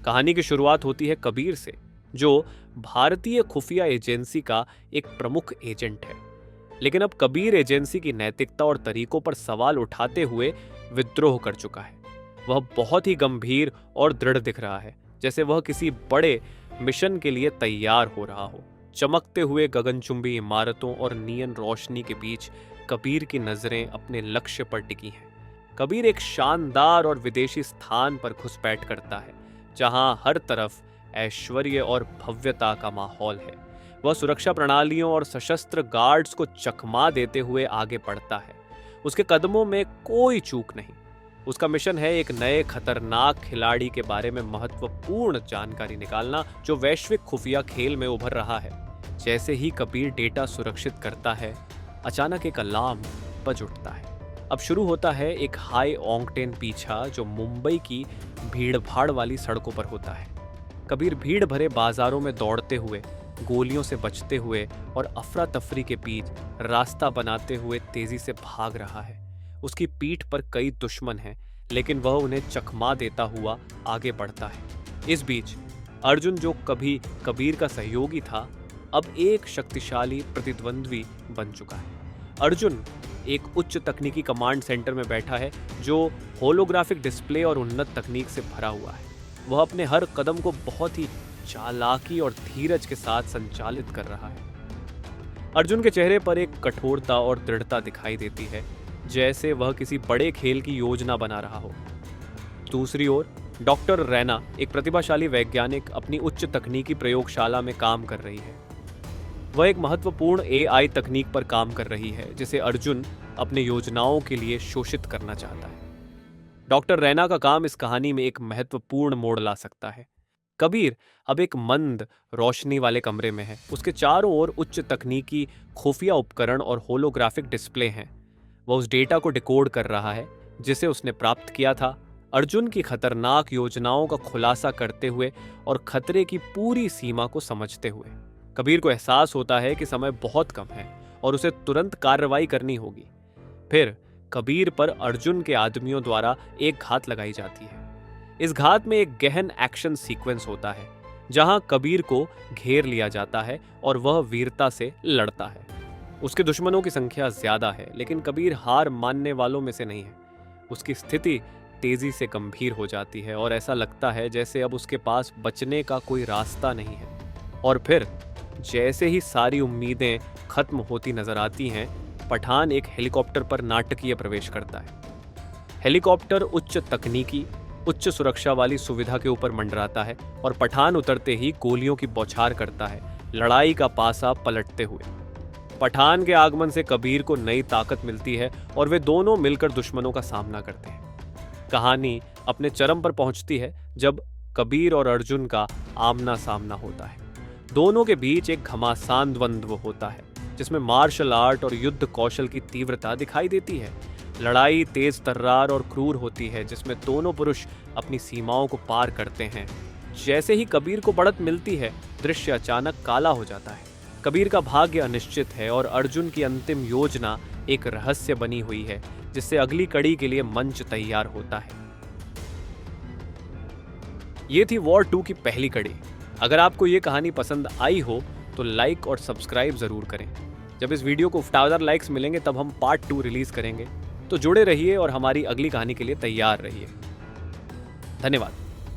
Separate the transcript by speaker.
Speaker 1: कहानी की शुरुआत होती है कबीर से, जो भारतीय खुफिया एजेंसी का एक प्रमुख एजेंट है। लेकिन अब कबीर एजेंसी की नैतिकता और तरीकों पर सवाल उठाते हुए विद्रोह कर चुका है। वह बहुत ही गंभीर और दृढ़ दिख रहा है, जैसे वह किसी बड़े मिशन के लिए तैयार हो रहा हो। चमकते हुए गगनचुंबी इमारतों और नियन रोशनी के बीच कबीर की नजरें अपने लक्ष्य पर टिकी हैं। कबीर एक शानदार और विदेशी स्थान पर घुसपैठ करता है, जहां हर तरफ ऐश्वर्य और भव्यता का माहौल है। वह सुरक्षा प्रणालियों और सशस्त्र गार्ड्स को चकमा देते हुए आगे बढ़ता है। उसके कदमों में कोई चूक नहीं। उसका मिशन है एक नए खतरनाक खिलाड़ी के बारे में महत्वपूर्ण जानकारी निकालना, जो वैश्विक खुफिया खेल में उभर रहा है। जैसे ही कबीर डेटा सुरक्षित करता है, अचानक एक अलार्म बज उठता है। अब शुरू होता है एक हाई ऑक्टेन पीछा, जो मुंबई की भीड़-भाड़ वाली सड़कों पर होता है। कबीर भीड़ भरे बाजारों में दौड़ते हुए, गोलियों से बचते हुए और अफरा तफरी के बीच रास्ता बनाते हुए तेजी से भाग रहा है। उसकी पीठ पर कई दुश्मन हैं, लेकिन वह उन्हें चकमा देता हुआ आगे बढ़ता है। इस बीच अर्जुन, जो कभी कबीर का सहयोगी था, अब एक शक्तिशाली प्रतिद्वंद्वी बन चुका है। अर्जुन एक उच्च तकनीकी कमांड सेंटर में बैठा है, जो होलोग्राफिक डिस्प्ले और उन्नत तकनीक से भरा हुआ है। वह अपने हर कदम को बहुत ही चालाकी और धीरज के साथ संचालित कर रहा है। अर्जुन के चेहरे पर एक कठोरता और दृढ़ता दिखाई देती है, जैसे वह किसी बड़े खेल की योजना बना रहा हो। दूसरी ओर डॉक्टर रैना, एक प्रतिभाशाली वैज्ञानिक, अपनी उच्च तकनीकी प्रयोगशाला में काम कर रही है। वह एक महत्वपूर्ण AI तकनीक पर काम कर रही है, जिसे अर्जुन अपने योजनाओं के लिए शोषित करना चाहता है। डॉक्टर रैना का काम इस कहानी में एक महत्वपूर्ण मोड़ ला सकता है। कबीर अब एक मंद रोशनी वाले कमरे में है। उसके चारों ओर उच्च तकनीकी खुफिया उपकरण और होलोग्राफिक डिस्प्ले हैं। वह उस डेटा को डिकोड कर रहा है जिसे उसने प्राप्त किया था, अर्जुन की खतरनाक योजनाओं का खुलासा करते हुए और खतरे की पूरी सीमा को समझते हुए। कबीर को एहसास होता है कि समय बहुत कम है और उसे तुरंत कार्रवाई करनी होगी। फिर कबीर पर अर्जुन के आदमियों द्वारा एक घात लगाई जाती है। इस घात में एक गहन एक्शन सीक्वेंस होता है, जहां कबीर को घेर लिया जाता है और वह वीरता से लड़ता है। उसके दुश्मनों की संख्या ज्यादा है, लेकिन कबीर हार मानने वालों में से नहीं है। उसकी स्थिति तेजी से गंभीर हो जाती है और ऐसा लगता है जैसे अब उसके पास बचने का कोई रास्ता नहीं है। और फिर जैसे ही सारी उम्मीदें खत्म होती नजर आती हैं, पठान एक हेलीकॉप्टर पर नाटकीय प्रवेश करता है। हेलीकॉप्टर उच्च तकनीकी, उच्च सुरक्षा वाली सुविधा के ऊपर मंडराता है और पठान उतरते ही गोलियों की बौछार करता है, लड़ाई का पासा पलटते हुए। पठान के आगमन से कबीर को नई ताकत मिलती है और वे दोनों मिलकर दुश्मनों का सामना करते हैं। कहानी अपने चरम पर पहुंचती है जब कबीर और अर्जुन का आमना सामना होता है। दोनों के बीच एक घमासान द्वंद्व होता है, जिसमें मार्शल आर्ट और युद्ध कौशल की तीव्रता दिखाई देती है। लड़ाई तेज तर्रार और क्रूर होती है, जिसमें दोनों पुरुष अपनी सीमाओं को पार करते हैं। जैसे ही कबीर को बढ़त मिलती है, दृश्य अचानक काला हो जाता है। कबीर का भाग्य अनिश्चित है और अर्जुन की अंतिम योजना एक रहस्य बनी हुई है, जिससे अगली कड़ी के लिए मंच तैयार होता है। ये थी वॉर 2 की पहली कड़ी। अगर आपको ये कहानी पसंद आई हो तो लाइक और सब्सक्राइब जरूर करें। जब इस वीडियो को 1000 लाइक्स मिलेंगे तब हम पार्ट 2 रिलीज करेंगे। तो जुड़े रहिए और हमारी अगली कहानी के लिए तैयार रहिए। धन्यवाद।